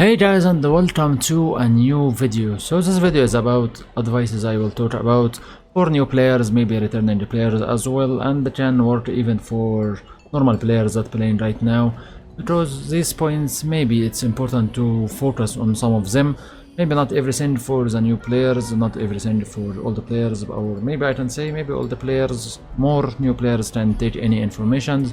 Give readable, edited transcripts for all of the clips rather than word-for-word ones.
Hey guys, and welcome to a new video. So this video is about advices I will talk about for new players, maybe returning players as well, and it can work even for normal players that playing right now, because these points maybe it's important to focus on some of them. Maybe not everything for the new players, not everything for all the players, or maybe I can say maybe all the players, more new players can take any information.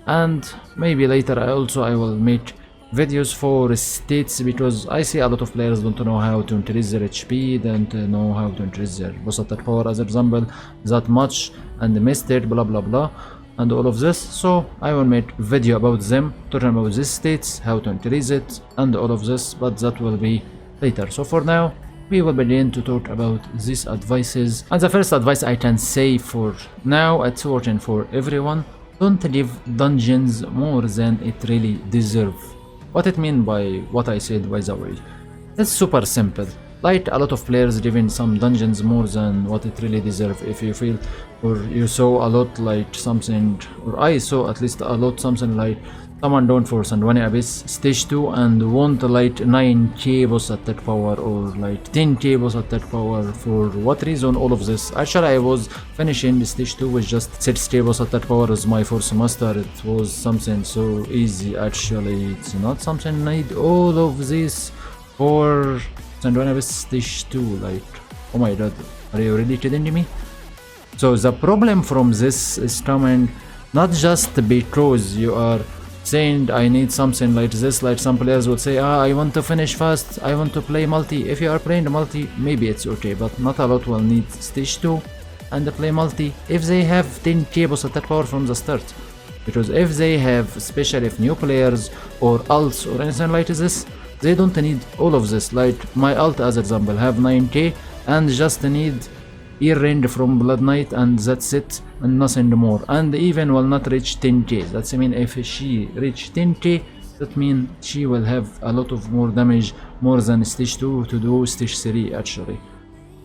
And maybe later I will make videos for states, because I see a lot of players don't know how to increase their HP, don't know how to increase their boss attack power as example that much, and missed it, blah blah blah, and all of this. So I will make video about them, talking about these states, how to increase it, and all of this, but that will be later. So for now we will begin to talk about these advices, and the first advice I can say for now, it's working for everyone: don't give dungeons more than it really deserves. What it mean by what I said, by the way? It's super simple. Like a lot of players giving some dungeons more than what it really deserve. If you feel, or you saw a lot like something, or I saw at least a lot something like someone doing for Sandwani Abyss stage 2 and want like 9k boss attack power or like 10k boss attack power. For what reason all of this? Actually I was finishing the stage 2 with just 6k boss attack power as my first master. It was something so easy. Actually it's not something I need all of this for Sandwani Abyss stage 2. Like, oh my god, are you really kidding me? So the problem from this is coming not just because you are saying I need something like this. Like some players would say, I want to finish fast, I want to play multi. If you are playing multi, maybe it's okay, but not a lot will need stage 2 and play multi if they have 10k boss attack power from the start. Because if they have, especially if new players or ults or anything like this, they don't need all of this. Like my ult as example have 9k and just need ear range from Blood Knight, and that's it, and nothing more, and even will not reach 10k. That's I mean if she reach 10k, that means she will have a lot of more damage, more than stage 2 to do stage 3 actually.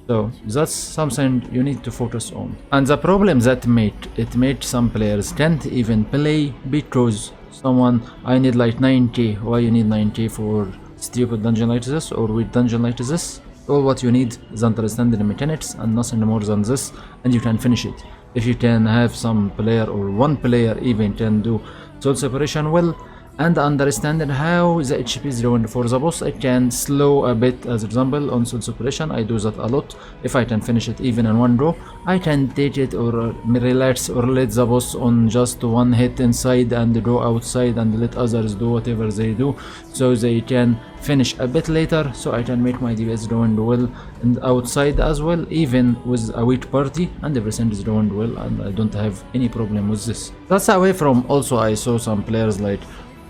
So that's something you need to focus on. And the problem that made some players can't even play because someone, I need like 9k. Why you need 9k for stupid dungeon like this or with dungeon like this? All what you need is understanding the mechanics and nothing more than this, and you can finish it. If you can have some player or one player even can do soul separation well, and understanding how the HP is ruined for the boss, I can slow a bit. As example on soul separation I do that a lot. If I can finish it even in one go, I can take it or relax or let the boss on just one hit inside and go outside and let others do whatever they do, so they can finish a bit later, so I can make my DPS doing well and outside as well, even with a weak party, and everything is doing well and I don't have any problem with this. That's away from also I saw some players like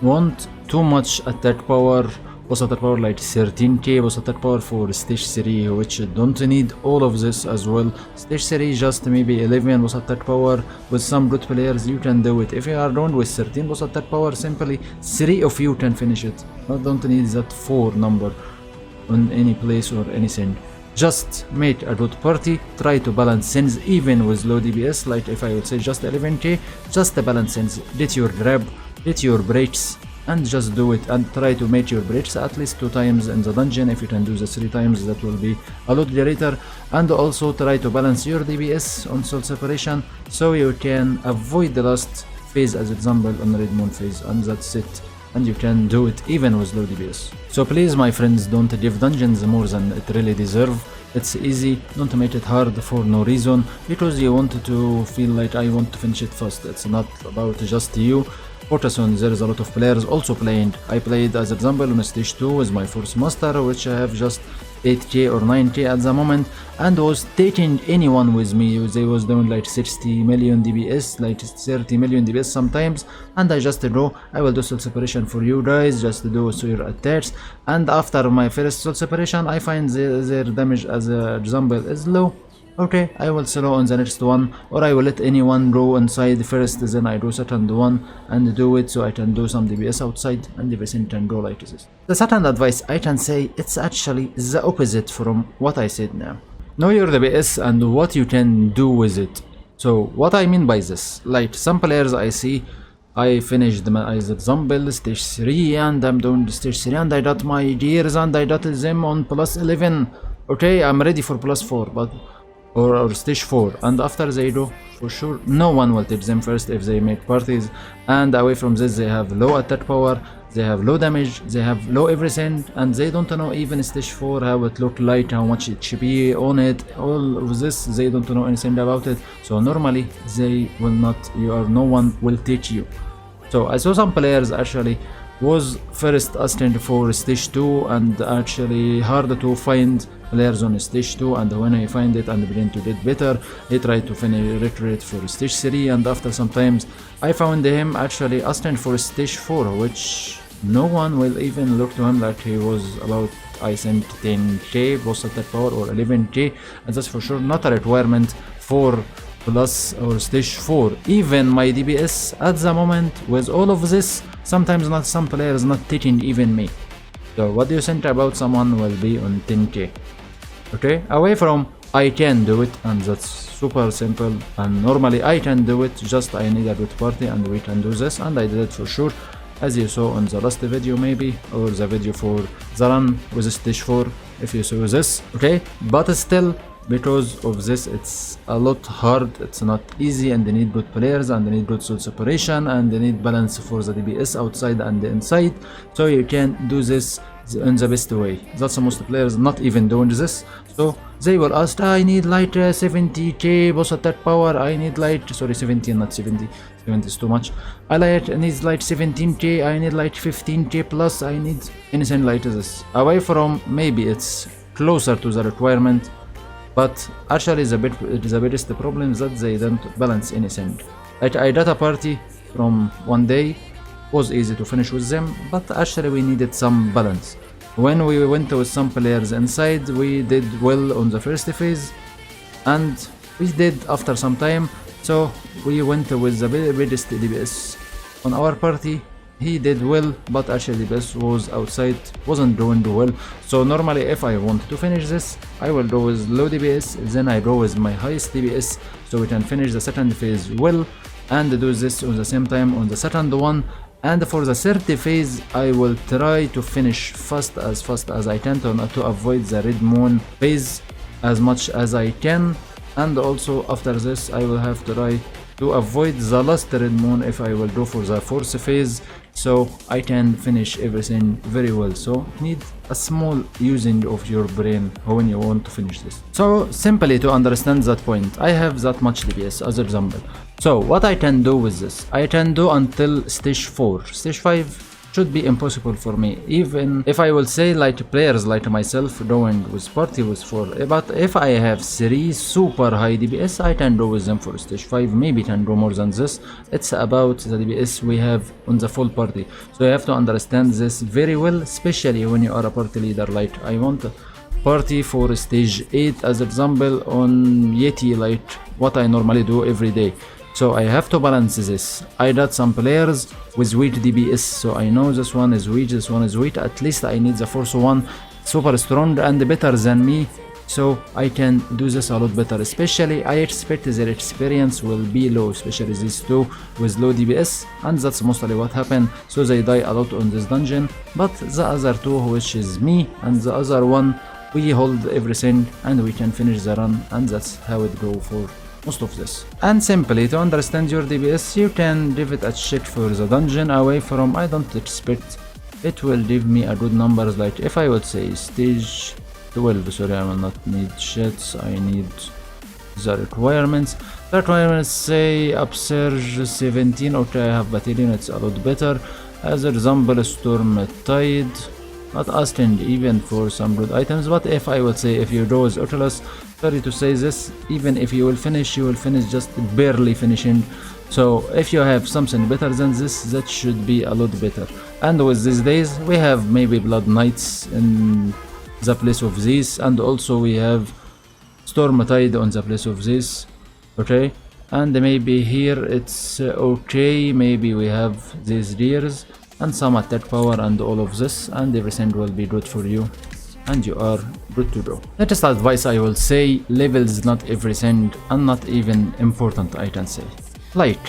want too much attack power, boss attack power like 13k boss attack power for stage 3, which don't need all of this as well. Stage 3 just maybe 11 boss attack power. With some good players you can do it. If you are done with 13 boss attack power, simply 3 of you can finish it. Don't need that 4 number on any place or anything. Just make a good party, try to balance things even with low DPS. Like if I would say just 11k, just balance things, get your grab, get your breaks, and just do it, and try to make your breaks at least 2 times in the dungeon. If you can do the 3 times, that will be a lot greater. And also try to balance your DPS on soul separation, so you can avoid the last phase as example on red moon phase, and that's it. And you can do it even with low DPS. So please my friends, don't give dungeons more than it really deserve. It's easy, don't make it hard for no reason, because you want to feel like I want to finish it fast. It's not about just you. Focus on, there is a lot of players also playing. I played as example on stage 2 with my first master, which I have just 8k or 9k at the moment, and was taking anyone with me. They was doing like 60 million DPS, like 30 million DPS sometimes, and I just go, I will do soul separation for you guys, just do your attacks, and after my first soul separation I find their damage as example is low. Okay, I will slow on the next one, or I will let anyone go inside first, then I do second one and do it, so I can do some DPS outside and everything can go like this. The second advice I can say, it's actually the opposite from what I said now. Know your DPS and what you can do with it. So what I mean by this, like some players I see I finished as example stage 3, and I'm doing stage 3, and I got my gears and I got them on plus 11. Okay, I'm ready for plus 4, but or stage 4, and after they do, for sure no one will touch them first if they make parties. And away from this, they have low attack power, they have low damage, they have low everything, and they don't know even stage 4 how it look like, how much HP on it, all of this they don't know anything about it. So normally they will not, no one will teach you. So I saw some players actually was first asking for stage 2, and actually hard to find players on stage 2, and when he find it and begin to get better, he tried to finish retreat for stage 3, and after some times I found him actually asking for stage 4, which no one will even look to him like he was about, I think, 10k boss attack power or 11k, and that's for sure not a requirement for plus or stage 4. Even my DPS at the moment with all of this, sometimes not some players not teaching even me. So what do you think about someone will be on 10k? Okay, away from I can do it, and that's super simple, and normally I can do it, just I need a good party and we can do this, and I did it for sure, as you saw on the last video maybe, or the video for the run with stage 4 if you saw this. Okay, but still because of this it's a lot hard, it's not easy, and they need good players, and they need good soul separation, and they need balance for the DPS outside and inside, so you can do this in the best way. That's most players not even doing this, so they will ask, I need like 70k boss attack power, I need like, sorry, 17, not 70, 70 is too much, I need like 17k, I need like 15k plus, I need anything like this. Away from maybe it's closer to the requirement, but actually the biggest problem is that they don't balance anything. Like I got a party from one day, was easy to finish with them, but actually we needed some balance. When we went with some players inside, we did well on the first phase, and we did after some time, so we went with the biggest DPS on our party. He did well, but actually DPS was outside, wasn't doing well. So normally if I want to finish this, I will go with low DPS, then I go with my highest DPS, so we can finish the second phase well, and do this on the same time on the second one. And for the third phase, I will try to finish fast as I can to avoid the red moon phase as much as I can. And also after this, I will have to try to avoid the last red moon if I will go for the fourth phase, so I can finish everything very well. So need a small using of your brain when you want to finish this. So simply to understand that point, I have that much DPS as example. So what I can do with this, I can do until stage 4. Stage 5 should be impossible for me, even if I will say like players like myself going with party with 4. But if I have 3 super high DPS, I can go with them for stage 5, maybe can go more than this. It's about the DPS we have on the full party, so you have to understand this very well, especially when you are a party leader. Like I want a party for stage 8 as example on Yeti, like what I normally do every day. So I have to balance this. I got some players with weak DPS, so I know this one is weak, this one is weak. At least I need the fourth one super strong and better than me, so I can do this a lot better. Especially I expect their experience will be low, especially these two with low DPS, and that's mostly what happened, so they die a lot on this dungeon. But the other two, which is me and the other one, we hold everything and we can finish the run, and that's how it go for most of this. And simply to understand your DPS, you can give it a check for the dungeon. Away from, I don't expect it will give me a good numbers. Like if I would say stage 12, sorry, I will not need shits, I need the requirements. The requirements say upsurge 17, okay, I have battalion, it's a lot better. As example, storm tide, not asking even for some good items. But if I would say if you go with Oculus, sorry to say this, even if you will finish just barely finishing. So if you have something better than this, that should be a lot better. And with these days we have maybe Blood Knights in the place of this, and also we have Storm Tide on the place of this, okay. And maybe here it's okay, maybe we have these gears and some attack power and all of this, and everything will be good for you and you are good to go. Latest advice I will say, level is not everything and not even important, I can say. Like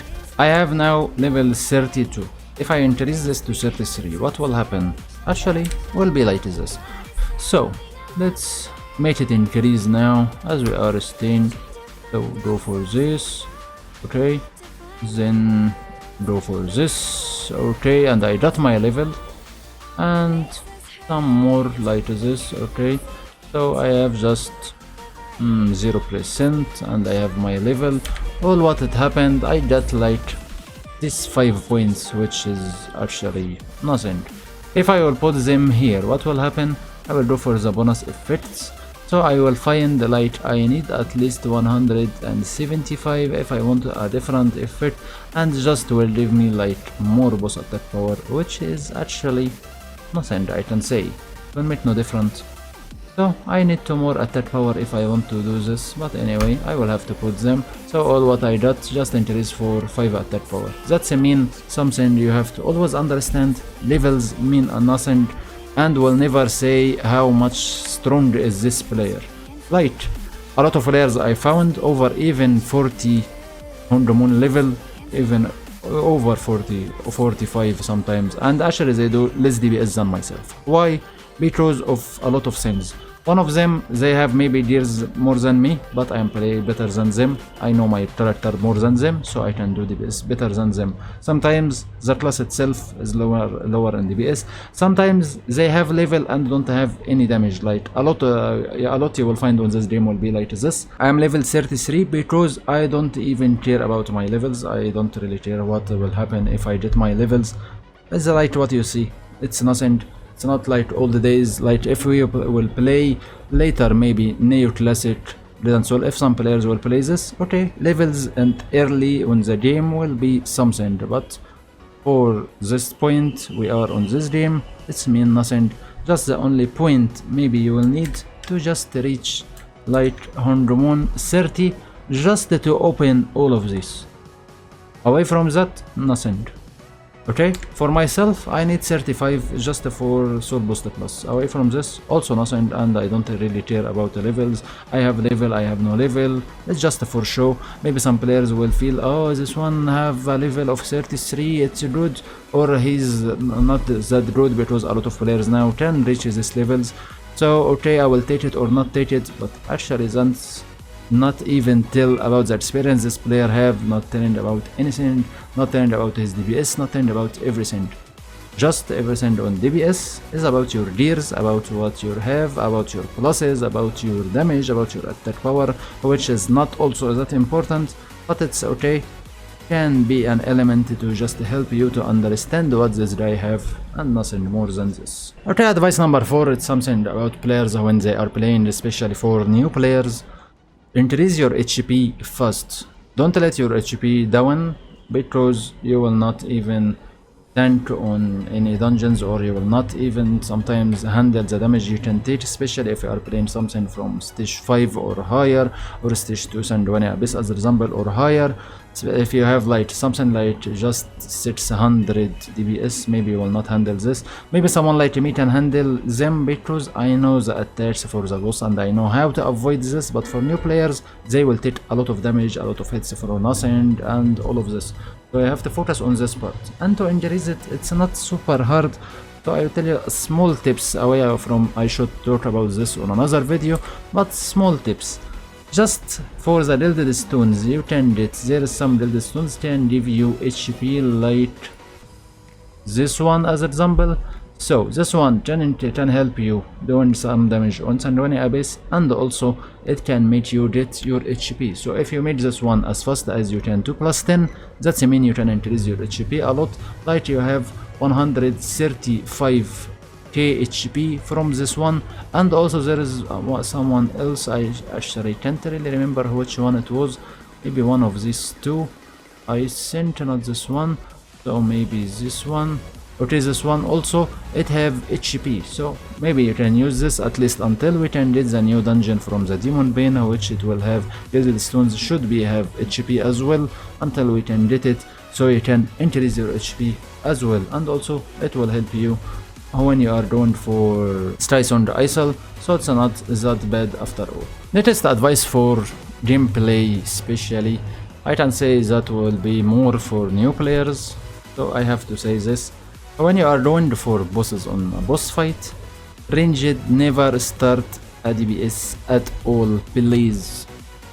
I have now level 32. If I increase this to 33, what will happen? Actually, will be like this. So let's make it increase now as we are staying. So go for this, okay, then go for this, okay, and I got my level and some more like this, okay. So I have just 0% and I have my level. All what had happened, I got like this 5 points, which is actually nothing. If I will put them here, what will happen? I will go for the bonus effects. So I will find like I need at least 175 if I want a different effect, and just will give me like more boss attack power, which is actually nothing, I can say. Will make no difference. So I need 2 more attack power if I want to do this, but anyway, I will have to put them. So all what I got just increase for 5 attack power. That's mean something you have to always understand. Levels mean nothing and will never say how much strong is this player. Like a lot of players I found over even 40 on the moon level, even over 40 or 45 sometimes, and actually they do less DPS than myself. Why? Because of a lot of things. One of them, they have maybe gears more than me, but I am playing better than them. I know my character more than them, so I can do DPS better than them. Sometimes the class itself is lower in DPS. Sometimes they have level and don't have any damage. Like a lot you will find on this game will be like this. I am level 33 because I don't even care about my levels. I don't really care what will happen if I get my levels. It's like what you see. It's nothing. It's not like all the days. Like if we will play later, maybe Neo Classic, Red Soul, if some players will play this, okay, levels and early on the game will be something, but for this point we are on this game, it's mean nothing. Just the only point maybe you will need to just reach like 130 just to open all of this. Away from that, nothing. Okay, for myself I need 35 just for soul boost plus. Away from this, also nothing, and I don't really care about the levels. I have level, I have no level. It's just for show. Maybe some players will feel, oh, this one have a level of 33, it's good, or he's not that good, because a lot of players now can reach these levels. So okay, I will take it or not take it, but actually that's not even tell about the experience this player have, not telling about anything, not telling about his DPS, not telling about everything. Just everything on DPS is about your gears, about what you have, about your pluses, about your damage, about your attack power, which is not also that important, but it's okay. Can be an element to just help you to understand what this guy have, and nothing more than this. Okay, advice number 4, it's something about players when they are playing, especially for new players. Increase your HP fast. Don't let your HP down, because you will not even tank on any dungeons, or you will not even sometimes handle the damage you can take, especially if you are playing something from stage 5 or higher, or stage 2 Sanguine Abyss as example, or higher. So if you have like something like just 600 DPS, maybe you will not handle this. Maybe someone like me can handle them, because I know the attacks for the boss and I know how to avoid this. But for new players, they will take a lot of damage, a lot of hits for nothing, and all of this. So you have to focus on this part, and to increase it, it's not super hard. So I will tell you small tips away from, I should talk about this on another video, but small tips. Just for the gilded stones you can get, there is some gilded stones can give you HP, like this one as example. So this one can help you doing some damage on Sanguine Abyss, and also it can make you get your HP. So if you make this one as fast as you can, 2 plus 10, that's mean you can increase your HP a lot. Like you have 135k HP from this one, and also there is someone else, I actually can't really remember which one it was, maybe one of these two, I think, not this one, so maybe this one. Okay, this one also, it have HP, so maybe you can use this at least until we can get the new dungeon from the Demon Bane, which it will have gilded stones, should be have HP as well, until we can get it, so you can increase your HP as well, and also it will help you when you are going for Strice on the Isle, so it's not that bad after all. Latest advice for gameplay especially, I can say that will be more for new players, so I have to say this. When you are doing for bosses on a boss fight, ranged never start a DPS at all, please.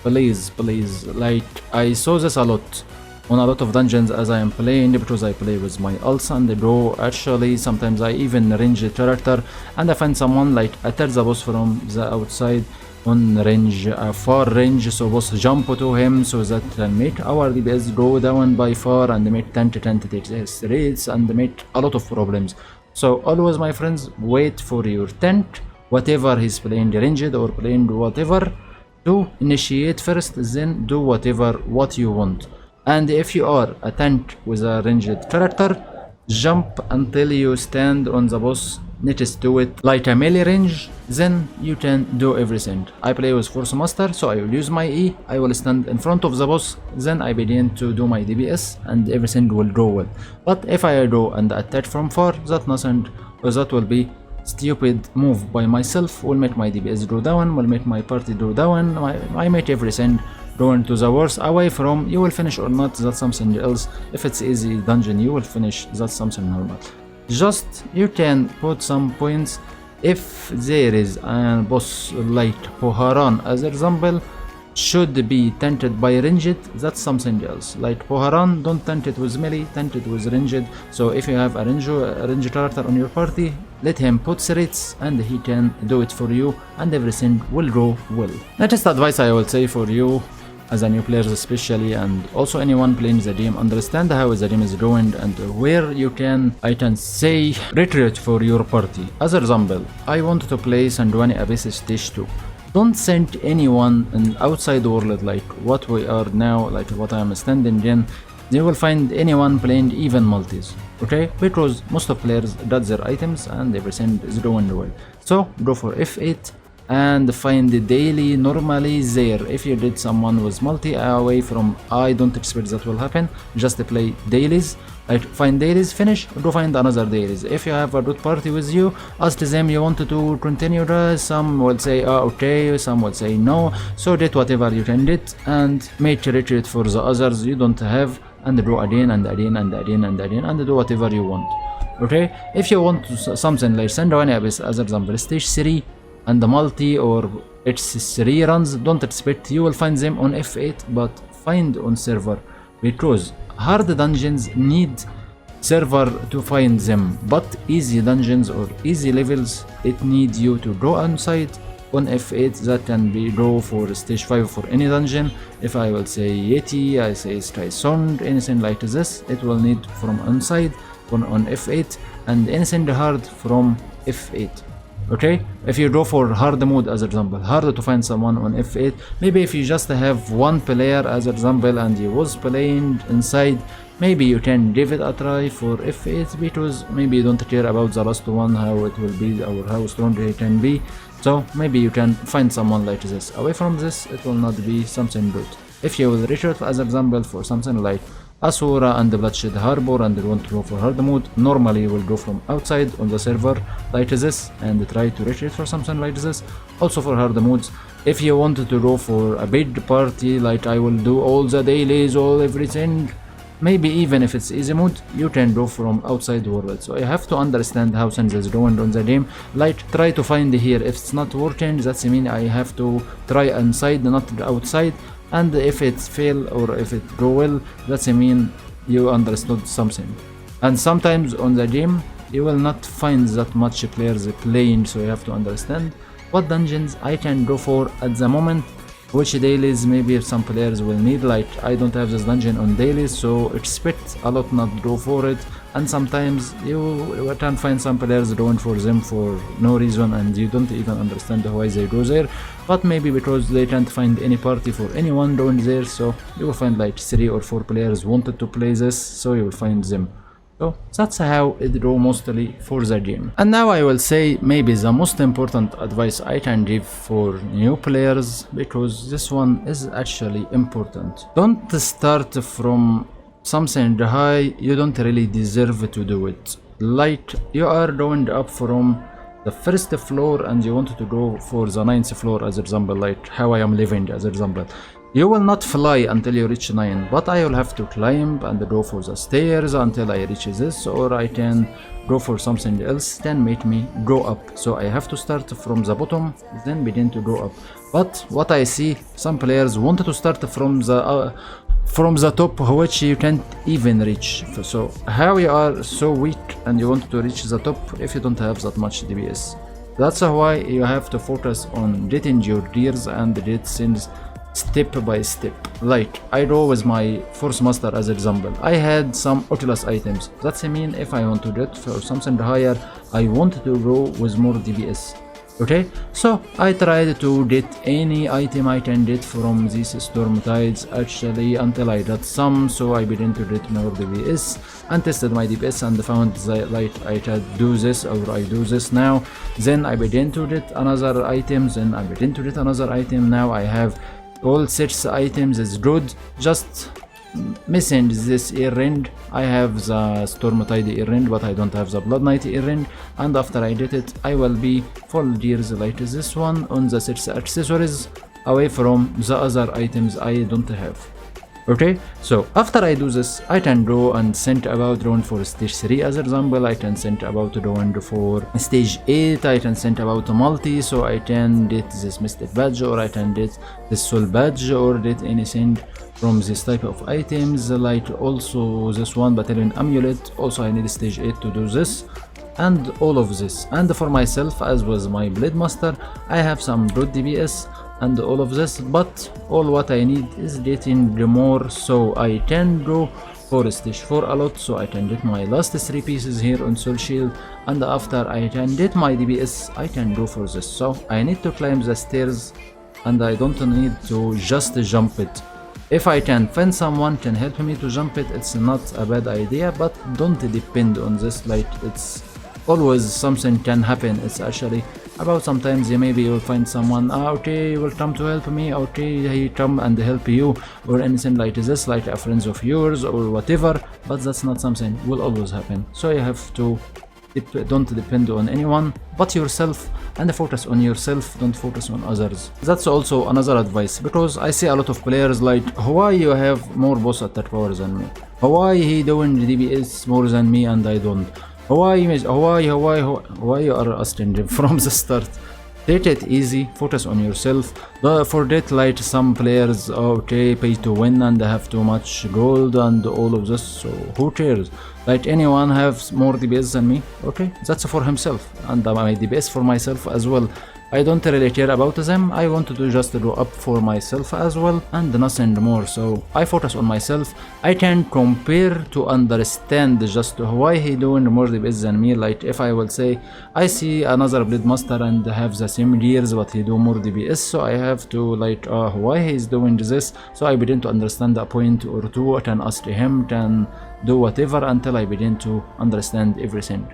Please. Like, I saw this a lot on a lot of dungeons as I am playing, because I play with my ults and bro. Actually, sometimes I even range the character and I find someone like attack the boss from the outside on range, far range, so boss jump to him, so that can make our DPS go down by far and make 10 to 10 to take rates and make a lot of problems. So always, my friends, wait for your tent, whatever he's playing ranged or playing whatever, to initiate first, then do what you want. And if you are a tank with a ranged character, jump until you stand on the boss next to it like a melee range, then you can do everything. I play with Force Master, so I will use my E, I will stand in front of the boss, then I begin to do my DPS and everything will go well. But if I go and attack from far, that will be stupid move by myself, will make my DPS go down, will make my party go down, I make everything going to the worst. Away from, you will finish or not, that's something else. If it's easy dungeon you will finish, that's something normal. Just you can put some points if there is a boss like Poharan as example should be tainted by ranged, that's something else. Like Poharan, don't taint it with melee, taint it with ranged. So if you have a ranged character on your party, let him put threats and he can do it for you and everything will go well. Next advice I will say for you as a new player especially, and also anyone playing the game, understand how the game is going and where you can, I can say, retreat for your party. As an example, I want to play Sandwani Abyss stage 2. Don't send anyone in outside world like what we are now, like what I am standing in. You will find anyone playing even multis, okay? Because most of players got their items and everything is going well. So go for F8 and find the daily normally there. If you did someone with multi away from, I don't expect that will happen, just play dailies, like find dailies, finish, go find another dailies. If you have a good party with you, ask them you want to continue this, some will say okay, some will say no, so did whatever you can get and make retreat for the others you don't have and do again and again and again and again and do whatever you want, okay? If you want something like Sandwani Abyss as example stage 3 and the multi or it's 3 runs, don't expect you will find them on F8, but find on server, because hard dungeons need server to find them, but easy dungeons or easy levels it need you to go inside on F8. That can be go for stage 5 for any dungeon. If I will say Yeti, I say Sky Song, anything like this, it will need from inside on F8, and anything hard from F8. Okay, if you go for hard mode as example, hard to find someone on F8. Maybe if you just have one player as example and he was playing inside, maybe you can give it a try for F8, because maybe you don't care about the last one, how it will be or how strong he can be. So maybe you can find someone like this. Away from this, it will not be something good. If you will retreat as example for something like Asura and the Bloodshed Harbor and you want to go for hard mode, normally you will go from outside on the server like this and try to retreat for something like this. Also for hard modes, if you wanted to go for a big party like I will do all the dailies, all everything, maybe even if it's easy mode, you can go from outside world. So you have to understand how things is going on the game. Like try to find here, if it's not working, that's mean I have to try inside, not outside. And if it fail or if it go well, that's mean you understood something. And sometimes on the game you will not find that much players playing, so you have to understand what dungeons I can go for at the moment, which dailies maybe some players will need. Like I don't have this dungeon on dailies, so expect a lot not go for it. And sometimes you can find some players going for them for no reason and you don't even understand why they go there, but maybe because they can't find any party for anyone going there, so you will find like 3 or 4 players wanted to play this, so you will find them. So that's how it go mostly for the game. And now I will say maybe the most important advice I can give for new players, because this one is actually important. Don't start from something high you don't really deserve to do it. Like you are going up from the first floor and you wanted to go for the 9th floor as example, like how I am living as example. You will not fly until you reach 9, but I will have to climb and go for the stairs until I reach this, or I can go for something else, then make me go up. So I have to start from the bottom, then begin to go up. But what I see, some players want to start from the top, which you can't even reach. So how you are so weak and you want to reach the top if you don't have that much DPS? That's why you have to focus on getting your gears and get things step by step. Like I go with my Force Master as example. I had some Oculus items. That's mean if I want to get for something higher, I want to go with more DPS. Okay, so I tried to get any item I can get from these storm tides actually until I got some, so I began to get more DPS and tested my DPS and found that like I can do this or I do this now. Then I began to get another items, then I began to get another item. Now I have all 6 items is good, just missing this earring. I have the Storm Tide earring, but I don't have the Blood Knight earring, and after I get it I will be full gears like this one on the 6 accessories away from the other items I don't have. Okay, so after I do this, I can go and think about going for stage 3 as example. I can think about going for stage 8, I can think about multi, so I can get this mystic badge, or I can get this soul badge, or get anything from this type of items, like also this one battalion amulet. Also I need stage 8 to do this, and all of this. And for myself, as was my blade master, I have some good DPS and all of this, but all what I need is getting more, so I can go for stage 4 a lot, so I can get my last 3 pieces here on soul shield, and after I can get my DPS I can go for this. So I need to climb the stairs and I don't need to just jump it. If I can find someone can help me to jump it, it's not a bad idea, but don't depend on this. Like it's always something can happen. It's actually about sometimes maybe you'll find someone, okay, will come to help me, okay, he come and help you, or anything like this, like a friend of yours or whatever, but that's not something will always happen. So you have to don't depend on anyone but yourself, and focus on yourself, don't focus on others. That's also another advice, because I see a lot of players like, why you have more boss attack power than me, why he doing DPS more than me and I don't, why you are asking from the start. Take it easy, focus on yourself. Don't forget like some players, okay, pay to win and have too much gold and all of this, so who cares? Like anyone has more DPS than me, okay, that's for himself, and my DPS for myself as well. I don't really care about them, I want to just go up for myself as well and nothing more. So I focus on myself. I can compare to understand just why he doing more DPS than me. Like if I will say I see another blade master and have the same gears but he do more DPS, so I have to like why he is doing this. So I begin to understand a point or two, I can ask him, can do whatever until I begin to understand everything,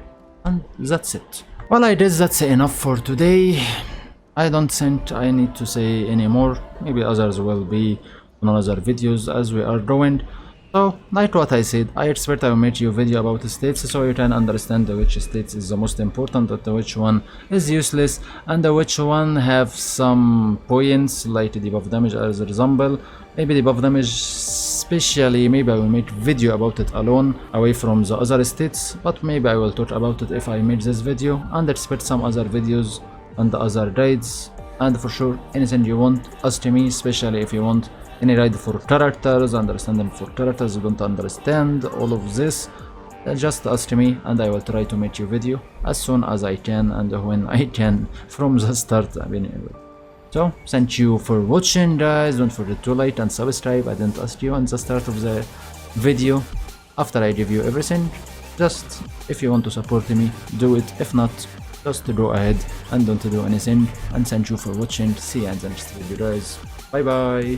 and that's it. Well, I guess that's enough for today. I don't think I need to say any more. Maybe others will be on other videos as we are going. So, like what I said, I expect I will make you a video about states so you can understand which states is the most important, and which one is useless, and which one have some points, like the buff damage as an example. Maybe the buff damage especially, maybe I will make video about it alone, away from the other states, but maybe I will talk about it if I make this video, and expect some other videos and the other guides. And for sure, anything you want, ask me, especially if you want any guide for characters, understanding for characters you don't understand, all of this, just ask me and I will try to make you video as soon as I can and when I can from the start. So, thank you for watching, guys. Don't forget to like and subscribe. I didn't ask you on the start of the video. After I give you everything, just if you want to support me, do it. If not, just go ahead and don't do anything. And thank you for watching. See you in the next video, guys. Bye bye.